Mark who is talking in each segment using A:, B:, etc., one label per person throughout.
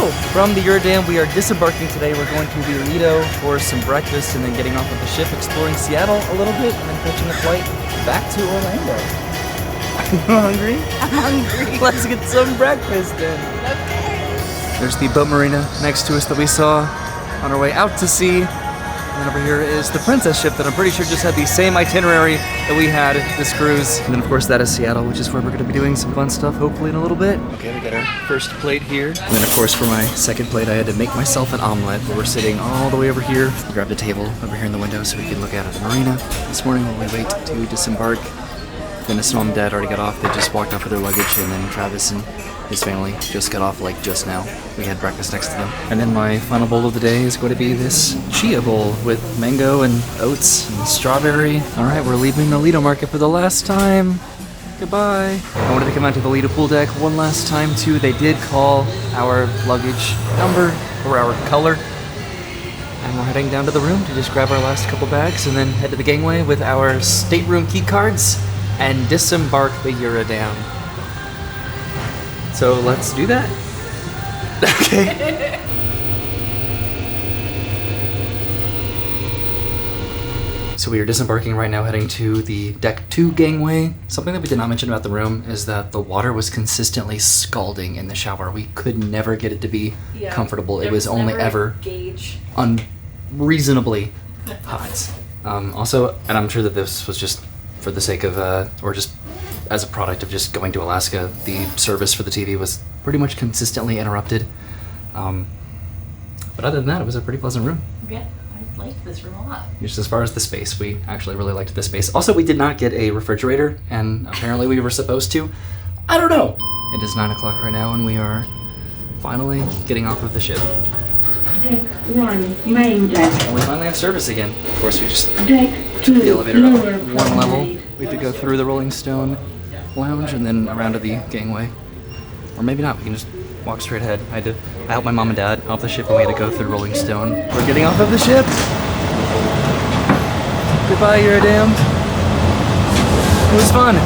A: So, from the Eurodam, we are disembarking today. We're going to Lido for some breakfast and then getting off of the ship, exploring Seattle a little bit, and then catching a flight back to Orlando. Are you hungry?
B: I'm hungry.
A: Let's get some breakfast then.
B: Okay.
A: There's the boat marina next to us that we saw on our way out to sea. And then over here is the Princess ship that I'm pretty sure just had the same itinerary that we had this cruise. And then of course that is Seattle, which is where we're gonna be doing some fun stuff hopefully in a little bit. Okay, we got our first plate here. And then of course for my second plate I had to make myself an omelet, but we're sitting all the way over here. Grabbed a table over here in the window so we can look out at the marina. This morning while we wait to disembark, Dennis and Mom and Dad already got off. They just walked off with their luggage, and then Travis and his family just got off like just now. We had breakfast next to them. And then my final bowl of the day is going to be this chia bowl with mango and oats and strawberry. All right, we're leaving the Lido market for the last time. Goodbye. I wanted to come out to the Lido pool deck one last time too. They did call our luggage number or our color. And we're heading down to the room to just grab our last couple bags and then head to the gangway with our stateroom key cards and disembark the Eurodam. So let's do that. Okay. So we are disembarking right now, heading to the Deck 2 gangway. Something that we did not mention about the room is that the water was consistently scalding in the shower. We could never get it to be comfortable. It was only ever unreasonably hot. Also, and I'm sure that this was just for the sake of, or just as a product of just going to Alaska, the service for the TV was pretty much consistently interrupted. But other than that, it was a pretty pleasant room.
B: Yeah, I liked this room a lot.
A: Just as far as the space, we actually really liked the space. Also, we did not get a refrigerator, and apparently we were supposed to. I don't know. It is 9 o'clock right now, and we are finally getting off of the ship.
C: Deck 1, main deck.
A: And we finally have service again. Of course, we just
C: Deck 2,
A: took the elevator
C: lower
A: up one level.
C: promenade.
A: We had to go through the Rolling Stone lounge and then around to the gangway. Or maybe not, we can just walk straight ahead. I helped my mom and dad off the ship and we had to go through Rolling Stone. We're getting off of the ship! Goodbye, Eurodam. It was fun.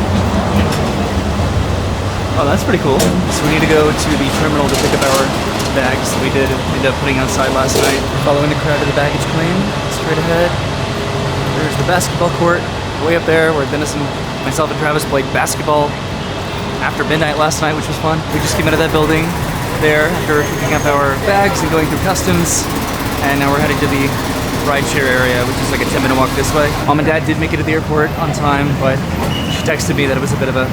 A: Oh, that's pretty cool. So we need to go to the terminal to pick up our bags that we did end up putting outside last night. Following the crowd to the baggage claim, straight ahead. There's the basketball court way up there where Dennis and myself and Travis played basketball after midnight last night, which was fun. We just came out of that building there after picking up our bags and going through customs, and now we're heading to the rideshare area, which is like a 10-minute walk this way. Mom and Dad did make it to the airport on time, but she texted me that it was a bit of a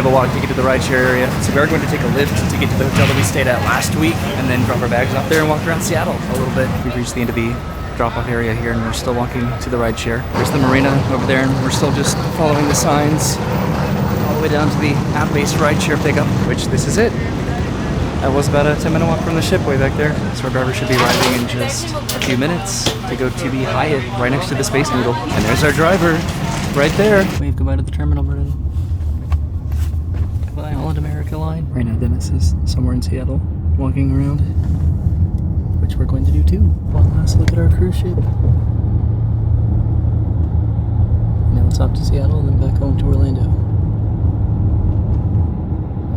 A: walk to get to the rideshare area. So we are going to take a lift to get to the hotel that we stayed at last week, and then drop our bags off there and walk around Seattle a little bit. We've reached the end of the drop-off area here, and we're still walking to the rideshare. There's the marina over there, and we're still just following the signs all the way down to the app-based rideshare pickup, which this is it. That was about a 10-minute walk from the ship way back there. So our driver should be arriving in just a few minutes to go to the Hyatt right next to the Space Needle. And there's our driver right there. Wave goodbye to the terminal, Brennan. Goodbye, Holland America line. Right now, Dennis is somewhere in Seattle walking around, which we're going to do too. One last look at our cruise ship. Now it's off to Seattle and then back home to Orlando.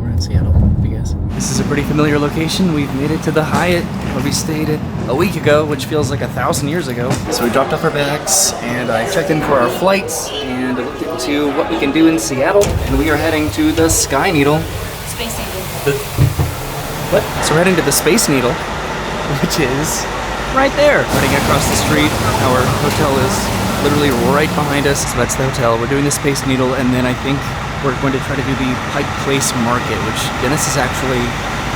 A: We're in Seattle, I guess. This is a pretty familiar location. We've made it to the Hyatt where we stayed a week ago, which feels like 1,000 years ago. So we dropped off our bags and I checked in for our flights and looked into what we can do in Seattle. And we are heading to the Sky Needle.
B: Space Needle.
A: What? So we're heading to the Space Needle, which is right there. Running across the street. Our hotel is literally right behind us. So that's the hotel. We're doing the Space Needle, and then I think we're going to try to do the Pike Place Market, which Dennis is actually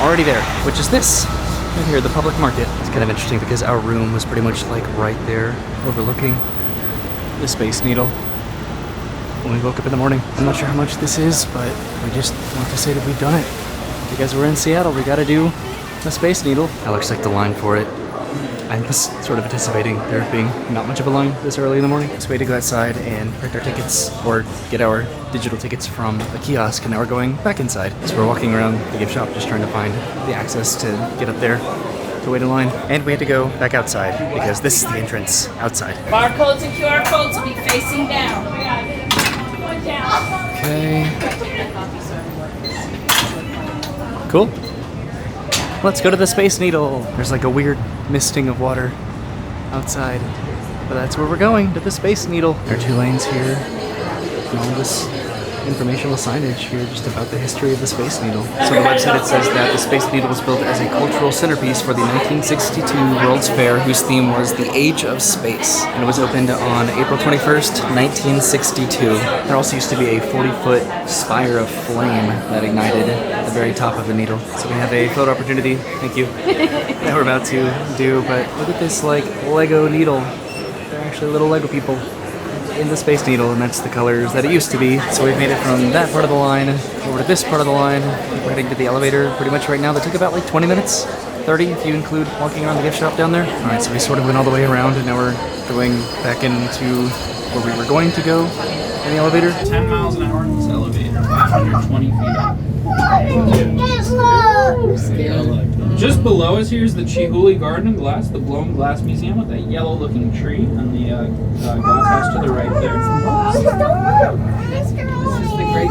A: already there, which is this right here, the public market. It's kind of interesting because our room was pretty much like right there overlooking the Space Needle when we woke up in the morning. I'm not sure how much this is, but we just want to say that we've done it. Because we're in Seattle, we gotta do the Space Needle. That looks like the line for it. I was sort of anticipating there being not much of a line this early in the morning. So we had to go outside and print our tickets, or get our digital tickets from a kiosk, and now we're going back inside. So we're walking around the gift shop just trying to find the access to get up there to wait in line. And we had to go back outside because this is the entrance outside.
B: Barcodes and QR codes will be facing down.
A: Okay. Cool. Let's go to the Space Needle. There's like a weird misting of water outside. But that's where we're going, to the Space Needle. There are 2 lanes here. And all this informational signage here just about the history of the Space Needle. So on the website it says that the Space Needle was built as a cultural centerpiece for the 1962 World's Fair, whose theme was the Age of Space. And it was opened on April 21st, 1962. There also used to be a 40-foot spire of flame that ignited at the very top of the needle. So we have a photo opportunity, thank you, that we're about to do. But look at this like Lego needle. They're actually little Lego people in the Space Needle, and that's the colors that it used to be. So we've made it from that part of the line over to this part of the line. We're heading to the elevator pretty much right now. That took about like 20 minutes, 30 if you include walking around the gift shop down there. All right, so we sort of went all the way around, and now we're going back into where we were going to go in the elevator.
D: 10 miles an hour in this elevator, 520 feet up. Just below us here is the Chihuly Garden and Glass, the blown glass museum with that yellow-looking tree, and the glass house to the right there. This is the Great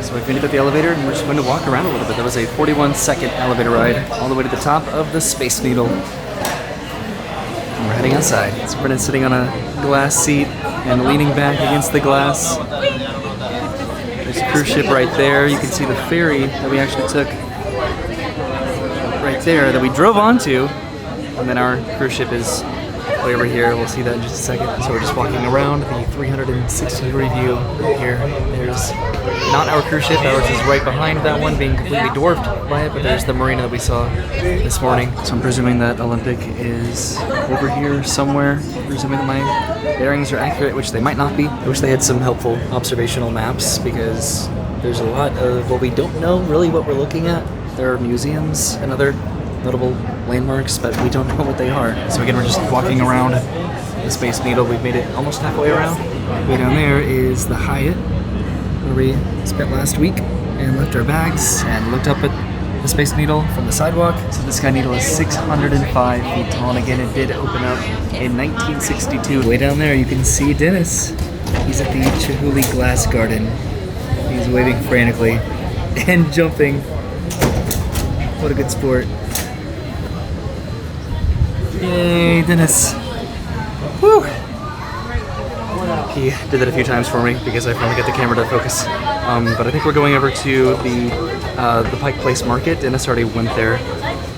A: So we've made it at the elevator, and we're just going to walk around a little bit. That was a 41-second elevator ride all the way to the top of the Space Needle. And we're heading outside. So Brennan's sitting on a glass seat and leaning back against the glass. There's a cruise ship right there. You can see the ferry that we actually took right there that we drove onto. And then our cruise ship is way over here. We'll see that in just a second. So we're just walking around the 360-degree view here. There's not our cruise ship. Ours is right behind that one, being completely dwarfed by it. But there's the marina that we saw this morning. So I'm presuming that Olympic is over here somewhere. Presuming that my bearings are accurate, which they might not be. I wish they had some helpful observational maps, because there's a lot of what we don't know really what we're looking at. There are museums and other notable landmarks, but we don't know what they are. So again, we're just walking around the Space Needle. We've made it almost halfway around. Way down there is the Hyatt, where we spent last week and left our bags and looked up at the Space Needle from the sidewalk. So the Sky Needle is 605 feet tall, and again, it did open up in 1962. Way down there, you can see Dennis. He's at the Chihuly Glass Garden. He's waving frantically and jumping. What a good sport. Yay, Dennis. Woo! He did that a few times for me because I finally got the camera to focus. But I think we're going over to the Pike Place Market. Dennis already went there.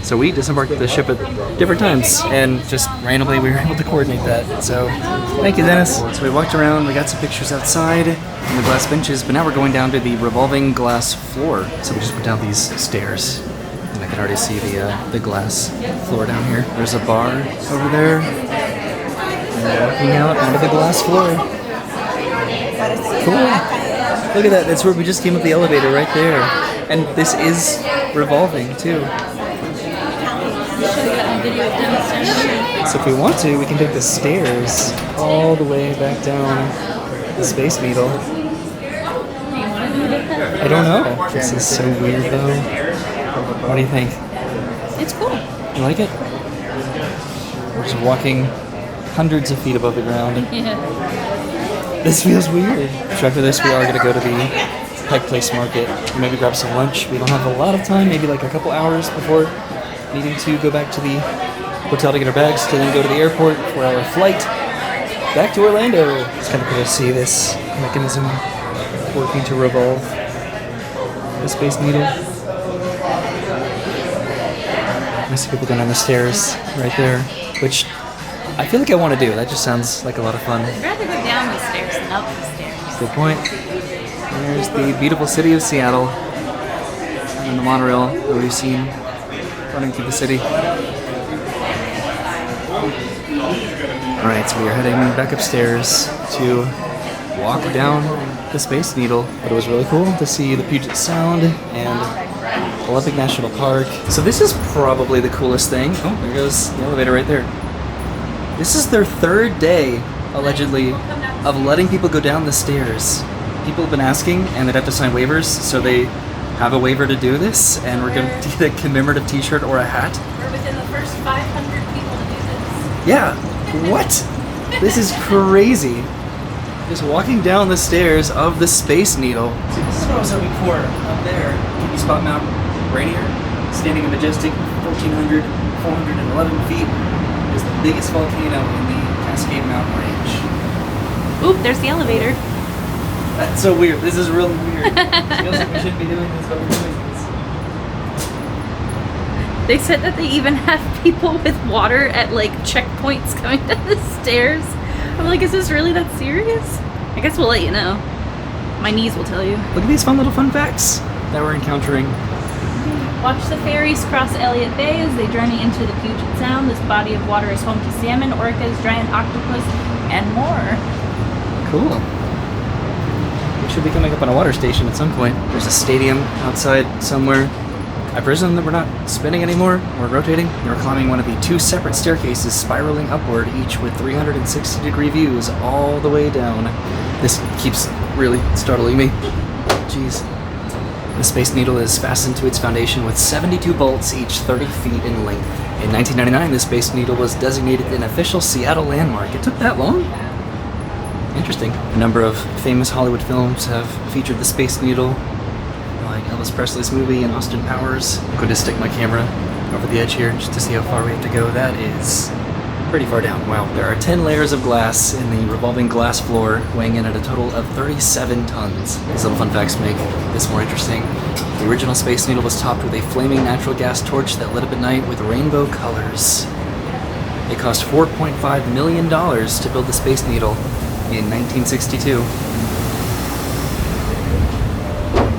A: So we disembarked the ship at different times, and just randomly we were able to coordinate that. So thank you, Dennis. So we walked around, we got some pictures outside on the glass benches, but now we're going down to the revolving glass floor. So we just went down these stairs. And I can already see the glass floor down here. There's a bar over there. And we're walking out onto the glass floor. Cool. Look at that. That's where we just came up the elevator right there. And this is revolving too. So if we want to, we can take the stairs all the way back down the Space Needle. I don't know. This is so weird though. What do you think?
B: It's cool.
A: You like it? We're just walking hundreds of feet above the ground.
B: Yeah.
A: This feels weird. So after this, we are going to go to the Pike Place Market and maybe grab some lunch. We don't have a lot of time, maybe like a couple hours before needing to go back to the hotel to get our bags to then go to the airport for our flight back to Orlando. It's kind of cool to see this mechanism working to revolve the Space Needle. I see people going down the stairs right there, which I feel like I want to do. That just sounds like a lot of fun.
B: I'd rather go down the stairs than up the stairs.
A: Good point. There's the beautiful city of Seattle and the monorail that we've seen running through the city. Alright, so we are heading back upstairs to walk down the Space Needle. But it was really cool to see the Puget Sound and Olympic National Park. So this is probably the coolest thing. Oh, there goes the elevator right there. This is their third day, allegedly, of letting people go down the stairs. People have been asking, and they'd have to sign waivers, so they have a waiver to do this, and we're going to get a commemorative t-shirt or a hat.
B: We're within the first 500 people to do this.
A: Yeah, what? This is crazy. Just walking down the stairs of the Space Needle. See, this is what I was hoping for. Up there, can you spot Mount Rainier? Standing a majestic 411 feet, is the biggest volcano in the Cascade Mountain range.
B: Oop, there's the elevator.
A: That's so weird. This is really weird. It feels like we shouldn't be doing this, but we're doing this.
B: They said that they even have people with water at like checkpoints coming down the stairs. I'm like, is this really that serious? I guess we'll let you know. My knees will tell you.
A: Look at these fun little fun facts that we're encountering.
B: Watch the ferries cross Elliott Bay as they journey into the Puget Sound. This body of water is home to salmon, orcas, giant octopus, and more.
A: Cool. We should be coming up on a water station at some point. There's a stadium outside somewhere. I presume that we're not spinning anymore. We're rotating. We're climbing one of the 2 separate staircases, spiraling upward, each with 360-degree views all the way down. This keeps really startling me. Jeez. The Space Needle is fastened to its foundation with 72 bolts, each 30 feet in length. In 1999, the Space Needle was designated an official Seattle landmark. It took that long? Interesting. A number of famous Hollywood films have featured the Space Needle, like Elvis Presley's movie and Austin Powers. I'm going to stick my camera over the edge here just to see how far we have to go. That is pretty far down. Wow. There are 10 layers of glass in the revolving glass floor, weighing in at a total of 37 tons. These little fun facts make this more interesting. The original Space Needle was topped with a flaming natural gas torch that lit up at night with rainbow colors. It cost $4.5 million to build the Space Needle in 1962.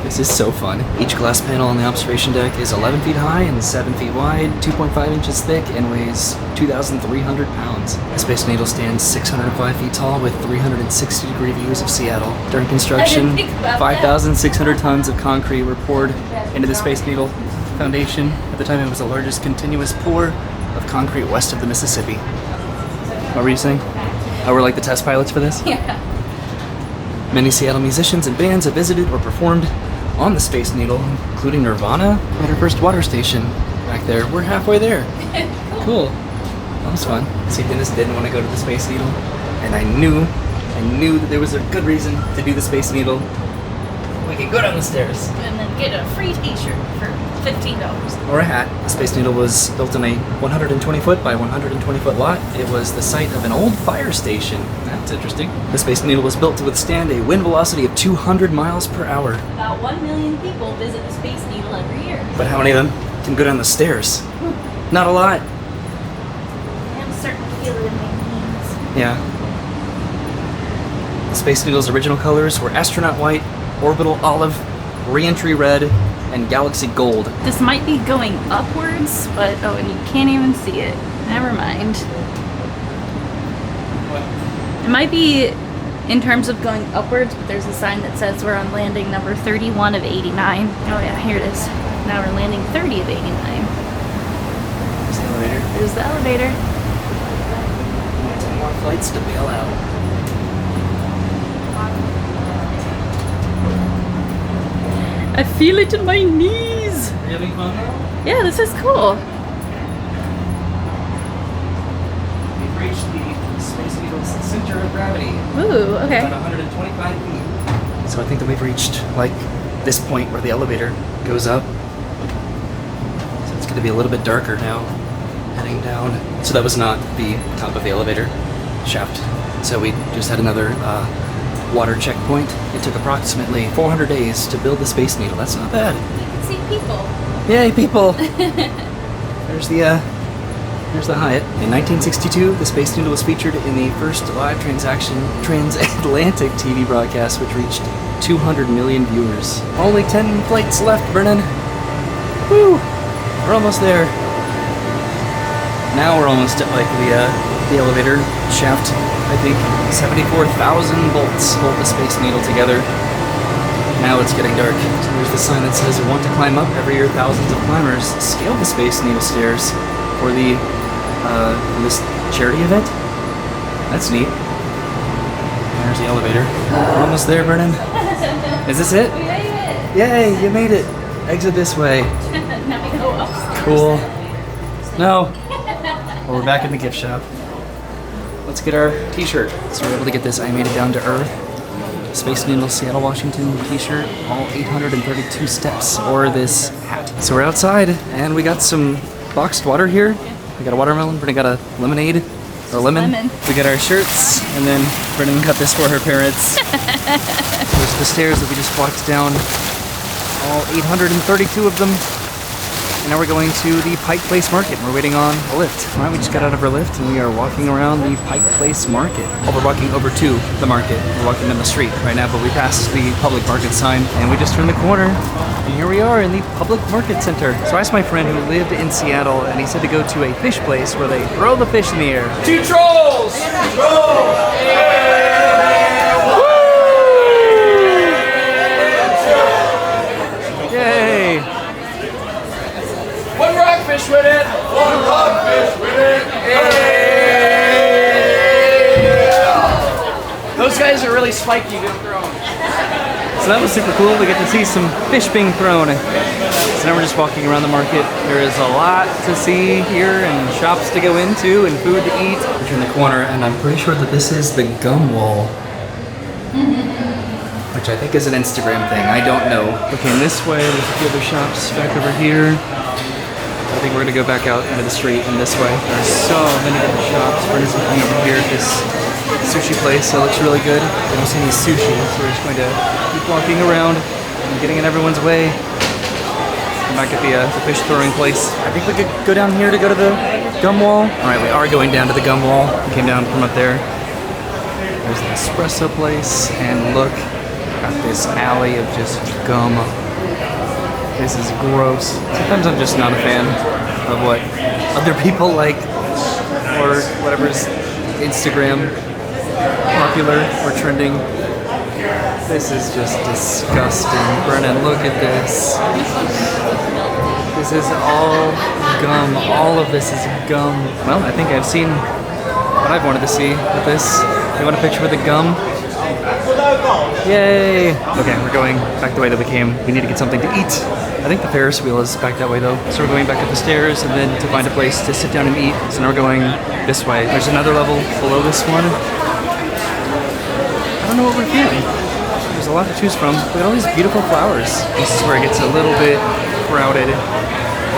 A: This is so fun. Each glass panel on the observation deck is 11 feet high and 7 feet wide, 2.5 inches thick, and weighs 2,300 pounds. The Space Needle stands 605 feet tall with 360-degree views of Seattle. During construction, 5,600 tons of concrete were poured into the Space Needle foundation. At the time, it was the largest continuous pour of concrete west of the Mississippi. What were you saying? Oh, we're like the test pilots for this?
B: Yeah.
A: Many Seattle musicians and bands have visited or performed on the Space Needle, including Nirvana at our first water station back there. We're halfway there. Cool. That was fun. See, Dennis didn't want to go to the Space Needle, and I knew that there was a good reason to do the Space Needle. We could go down the stairs.
B: And then get a free t-shirt for $15.
A: Or a hat. The Space Needle was built in a 120-foot by 120-foot lot. It was the site of an old fire station. That's interesting. The Space Needle was built to withstand a wind velocity of 200 miles per hour.
B: About 1 million people visit the Space Needle every year.
A: But how many of them can go down the stairs? Not a lot.
B: I'm starting to feel it in my knees.
A: Yeah. The Space Needle's original colors were astronaut white, orbital olive, re-entry red, and galaxy gold.
B: This might be going upwards, but oh, and you can't even see it. Never mind. It might be in terms of going upwards, but there's a sign that says we're on landing number 31 of 89. Oh yeah, here it is. Now we're landing 30 of 89.
A: There's the elevator.
B: There's the elevator.
A: 10 more flights to bail out.
B: I feel it in my knees.
A: Are you having fun?
B: Yeah, this is cool.
A: We've reached the Space Needle's center of gravity.
B: Ooh, okay.
A: About 125 feet. So I think that we've reached like this point where the elevator goes up. So it's going to be a little bit darker now, heading down. So that was not the top of the elevator shaft. So we just had another water checkpoint. It took approximately 400 days to build the Space Needle. That's not bad.
B: You can see people.
A: Yay, people! There's the Hyatt. In 1962, the Space Needle was featured in the first live transatlantic TV broadcast, which reached 200 million viewers. Only 10 flights left, Brennan. Woo! We're almost there. Now we're almost at like the elevator shaft. I think 74,000 bolts hold the Space Needle together. Now it's getting dark. So there's the sign that says, "Want to climb up? Every year, thousands of climbers scale the Space Needle stairs for for this charity event." That's neat. There's the elevator. We're almost there, Brennan. Is this it?
B: We made it.
A: Yay! You made it. Exit this way.
B: Now we go upstairs.
A: Cool. No. Well, we're back in the gift shop. let's get our t-shirt. So we're able to get this I Made It Down to Earth Space Needle Seattle, Washington t-shirt, all 832 steps, or this hat. So we're outside and we got some boxed water here. We got a watermelon, Brennan got a lemonade, or lemon. We got our shirts, and then Brennan got this for her parents. There's the stairs that we just walked down, all 832 of them. And now we're going to the Pike Place Market. We're waiting on a lift. All right, we just got out of our lift and we are walking around the Pike Place Market. Oh, we're walking over to the market. We're walking down the street right now, but we passed the public market sign and we just turned the corner. And here we are in the public market center. So I asked my friend who lived in Seattle and he said to go to a fish place where they throw the fish in the air.
D: Two trolls!
A: Yay!
D: One rockfish with it! One rockfish with it! Yeah!
A: Those guys are really spiky, good thrown. So that was super cool. We get to see some fish being thrown. So now we're just walking around the market. There is a lot to see here and shops to go into and food to eat. We turn the corner and I'm pretty sure that this is the gum wall. Which I think is an Instagram thing. I don't know. Okay, and this way, there's a few other shops back over here. I think we're gonna go back out into the street and this way. There's so many different shops. We're just looking over here at this sushi place. It looks really good. I don't see any sushi, so we're just going to keep walking around and getting in everyone's way. I'm back at the fish throwing place. I think we could go down here to go to the gum wall. All right, we are going down to the gum wall. We came down from up there. There's the espresso place, and look at this alley of just gum. This is gross. Sometimes I'm just not a fan of what other people like or whatever's Instagram popular or trending. This is just disgusting. Brennan, look at this. This is all gum. All of this is gum. Well, I think I've seen what I've wanted to see with this. You want a picture with the gum? Yay! Okay, we're going back the way that we came. We need to get something to eat. I think the Ferris wheel is back that way though. So we're going back up the stairs and then to find a place to sit down and eat. So now we're going this way. There's another level below this one. I don't know what we're feeling. There's a lot to choose from. Look at all these beautiful flowers. This is where it gets a little bit crowded.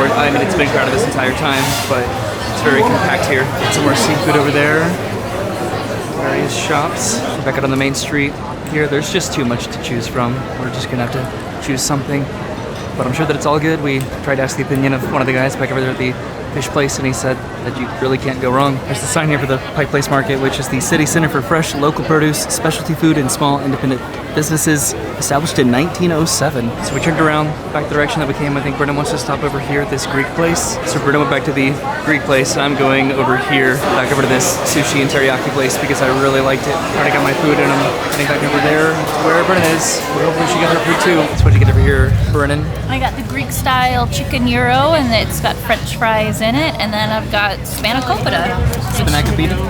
A: Or, I mean, it's been crowded this entire time, but it's very compact here. Get some more seafood over there. Various shops. Back out on the main street here, there's just too much to choose from. We're just gonna have to choose something, but I'm sure that it's all good. We tried to ask the opinion of one of the guys back over there at the fish place, and he said that you really can't go wrong. There's the sign here for the Pike Place Market, which is the city center for fresh local produce, specialty food, and small independent businesses, established in 1907. So we turned around back the direction that we came. I think Brennan wants to stop over here at this Greek place. So Brennan went back to the Greek place. I'm going over here, back over to this sushi and teriyaki place because I really liked it. Already got my food and I'm heading back over there to where Brennan is. Hopefully she got her food too. So what'd you get over here, Brennan?
B: I got the Greek style chicken gyro, and it's got French fries in it, and then I've got spanakopita,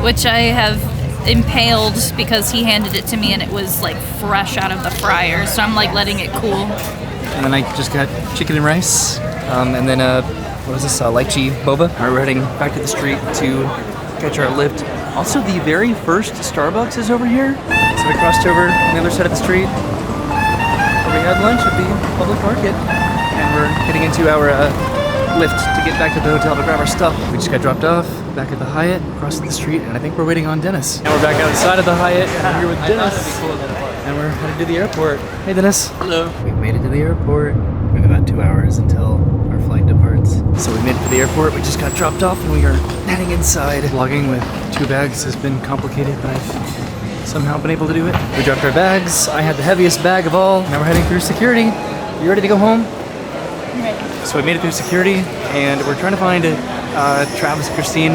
B: which I have impaled because he handed it to me and it was like fresh out of the fryer, so I'm like letting it cool.
A: And then I just got chicken and rice, and then what is this, lychee boba. All right, we're heading back to the street to catch our lift. Also, the very first Starbucks is over here, so we crossed over on the other side of the street where we had lunch at the public market, and we're heading into our lift to get back to the hotel to grab our stuff. We just got dropped off back at the Hyatt, across the street, and I think we're waiting on Dennis. Now we're back outside of the Hyatt, and I'm here with Dennis, and we're headed to the airport. Hey Dennis.
D: Hello.
A: We've made it to the airport. We have about 2 hours until our flight departs. So we made it to the airport, we just got dropped off, and we are heading inside. Vlogging with 2 bags has been complicated, but I've somehow been able to do it. We dropped our bags. I had the heaviest bag of all. Now we're heading through security. You ready to go home? So we made it through security, and we're trying to find Travis and Christine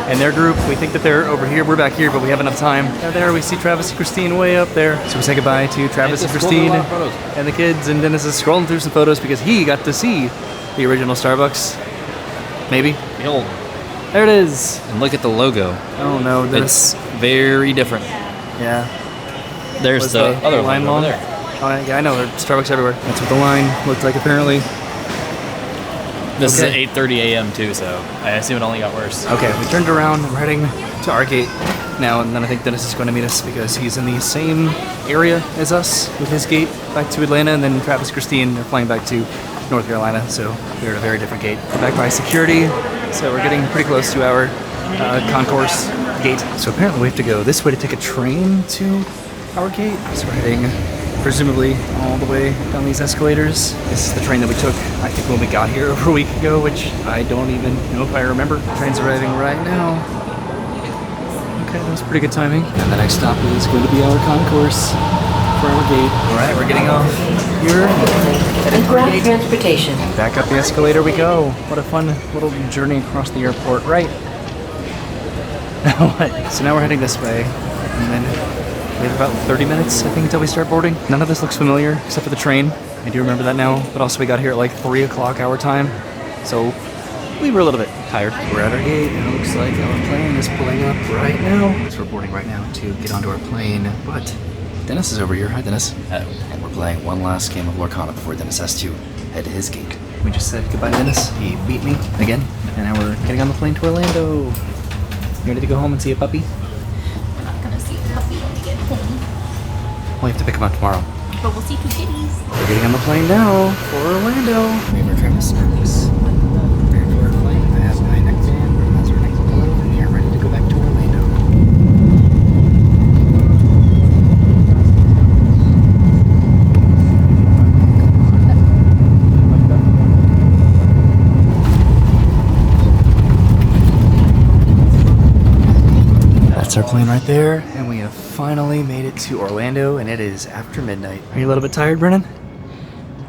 A: and their group. We think that they're over here. We're back here, but we have enough time. Now there we see Travis and Christine way up there. So we say goodbye to Travis and Christine and the kids, and Dennis is scrolling through some photos because he got to see the original Starbucks. Maybe.
E: Behold.
A: There it is.
E: And look at the logo.
A: Oh no, Dennis.
E: It's very different.
A: Yeah.
E: There's
A: Was
E: the other
A: line
E: line over
A: long?
E: there.
A: Oh, yeah, I know. There's Starbucks everywhere. That's what the line looked like apparently.
E: This
A: Okay.
E: is at 8:30 a.m. too, so I assume it only got worse.
A: Okay, we turned around and we're heading to our gate. now, and then I think Dennis is going to meet us because he's in the same area as us with his gate back to Atlanta, and then Travis and Christine are flying back to North Carolina, so we're at a very different gate. We're back by security, so we're getting pretty close to our concourse gate. So apparently we have to go this way to take a train to our gate. So we're heading presumably all the way down these escalators. This is the train that we took, I think, when we got here over a week ago, which I don't even know if I remember. The train's arriving right now. Okay, that was pretty good timing. And the next stop is going to be our concourse for our gate. All right, we're getting off here.
F: And grab transportation.
A: Back up the escalator we go. What a fun little journey across the airport, right? So now we're heading this way, and then we have about 30 minutes, I think, until we start boarding. None of this looks familiar, except for the train. I do remember that now, but also we got here at like 3 o'clock our time, so we were a little bit tired. We're at our gate, and it looks like our plane is pulling up right now. So we're boarding right now to get onto our plane, but Dennis is over here. Hi, Dennis. And we're playing one last game of Lorcana before Dennis has to head to his gate. We just said goodbye to Dennis. He beat me again, and now we're getting on the plane to Orlando. You ready to go home and see a puppy?
B: We're not gonna see a puppy when we get home.
A: We'll have to pick him up tomorrow.
B: But we'll see 2 kitties.
A: We're getting on the plane now for Orlando. We have our travel snacks. Prepared for our flight. I have my neckband, Bruno has her neck pillow, and we are ready to go back to Orlando. That's our plane right there, and we have finally made it to Orlando, and it is after midnight. Are you a little bit tired, Brennan?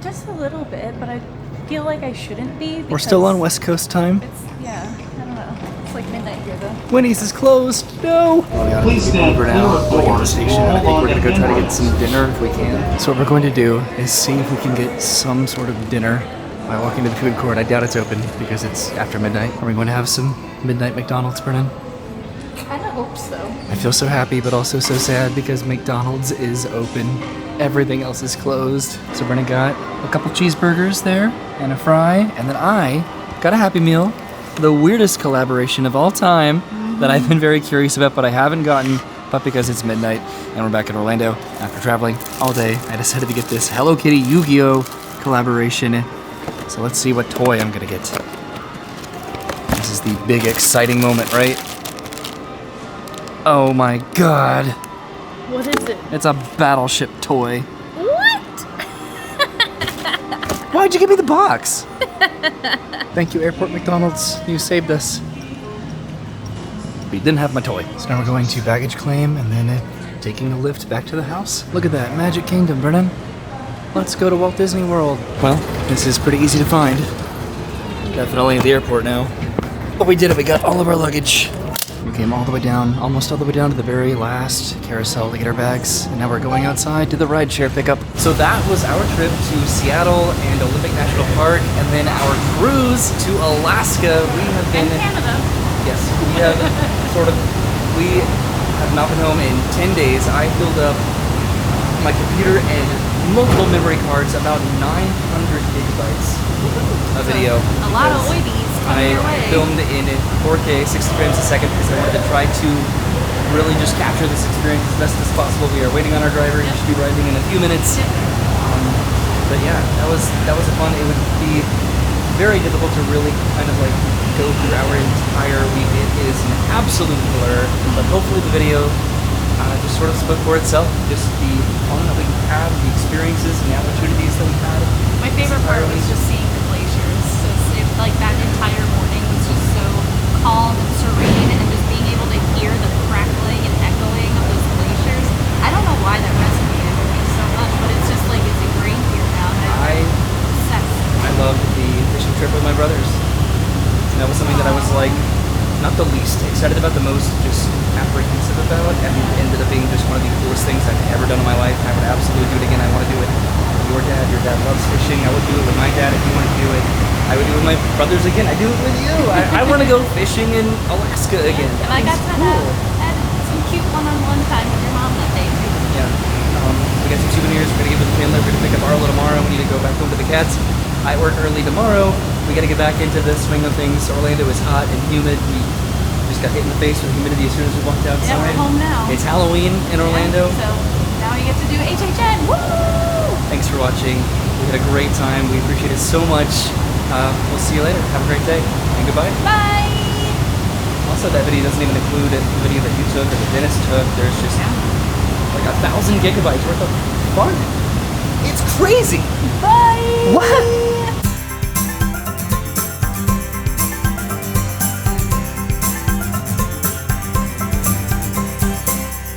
B: Just a little bit, but I feel like I shouldn't be.
A: We're still on West Coast time.
B: Yeah, I don't know. It's like midnight here though.
A: Winnie's is closed. No. Please stand over now. We're at the station, and I think we're gonna go try to get some dinner if we can. So what we're going to do is see if we can get some sort of dinner by walking to the food court. I doubt it's open because it's after midnight. Are we going to have some midnight McDonald's, Brennan?
B: I hope so.
A: I feel so happy, but also so sad because McDonald's is open. Everything else is closed. So Brennan got a couple cheeseburgers there and a fry, and then I got a Happy Meal, the weirdest collaboration of all time that I've been very curious about, but I haven't gotten, but because it's midnight and we're back in Orlando after traveling all day, I decided to get this Hello Kitty Yu-Gi-Oh collaboration. So let's see what toy I'm gonna get. This is the big exciting moment, right? Oh my god.
B: What is it?
A: It's a battleship toy.
B: What?
A: Why'd you give me the box? Thank you, Airport McDonald's. You saved us. But you didn't have my toy. So now we're going to baggage claim and then taking a lift back to the house. Look at that, Magic Kingdom, Brennan. Let's go to Walt Disney World. Well, this is pretty easy to find. Definitely at the airport now. But we did it, we got all of our luggage. We came all the way down, almost all the way down to the very last carousel to get our bags, and now we're going outside to the rideshare pickup. So that was our trip to Seattle and Olympic National Park, and then our cruise to Alaska. We have been...
B: And Canada.
A: Yes, we have we have not been home in 10 days. I filled up my computer and multiple memory cards, about 900 gigabytes of video.
B: A lot of oybys
A: I
B: coming your way.
A: filmed in 4K, 60 frames a second, because I wanted to try to really just capture this experience as best as possible. We are waiting on our driver. He should be arriving in a few minutes. But yeah, that was a fun. It would be very difficult to really kind of like go through our entire week. It is an absolute blur, but hopefully the video just sort of spoke for itself. Just the fun that we had, the experiences and the opportunities that we had.
B: My favorite part was just seeing the glaciers. So like that entire morning was just so calm and serene, and just being able to hear the crackling and echoing of those glaciers. I don't know why that resonated with me so much, but it's just like it's ingrained here now. I'm obsessed.
A: I loved the fishing trip with my brothers. And that was something that I was like, not the least excited about, the most just apprehensive about, and it ended up being just one of the coolest things I've ever done in my life. I would absolutely do it again. I want to do it with your dad loves fishing. I would do it with my dad if you want to do it. I would do it with my brothers again. I do it with you. I want to go fishing in Alaska again.
B: And I got to have some cute one-on-one time with your mom that day too.
A: Yeah. We got some souvenirs. We're gonna give it to the family. We're gonna pick up Arlo tomorrow. We need to go back home to the cats. I work early tomorrow. We gotta get back into the swing of things. Orlando is hot and humid. We just just got hit in the face with humidity as soon as we walked outside.
B: Yeah, we're home now.
A: It's Halloween in Orlando.
B: So now we get to do HHN. Woo!
A: Thanks for watching. We had a great time. We appreciate it so much. We'll see you later. Have a great day. And goodbye.
B: Bye!
A: Also, that video doesn't even include the video that you took or that Dennis took. There's just like 1,000 gigabytes worth of fun. It's crazy.
B: Bye!
A: What?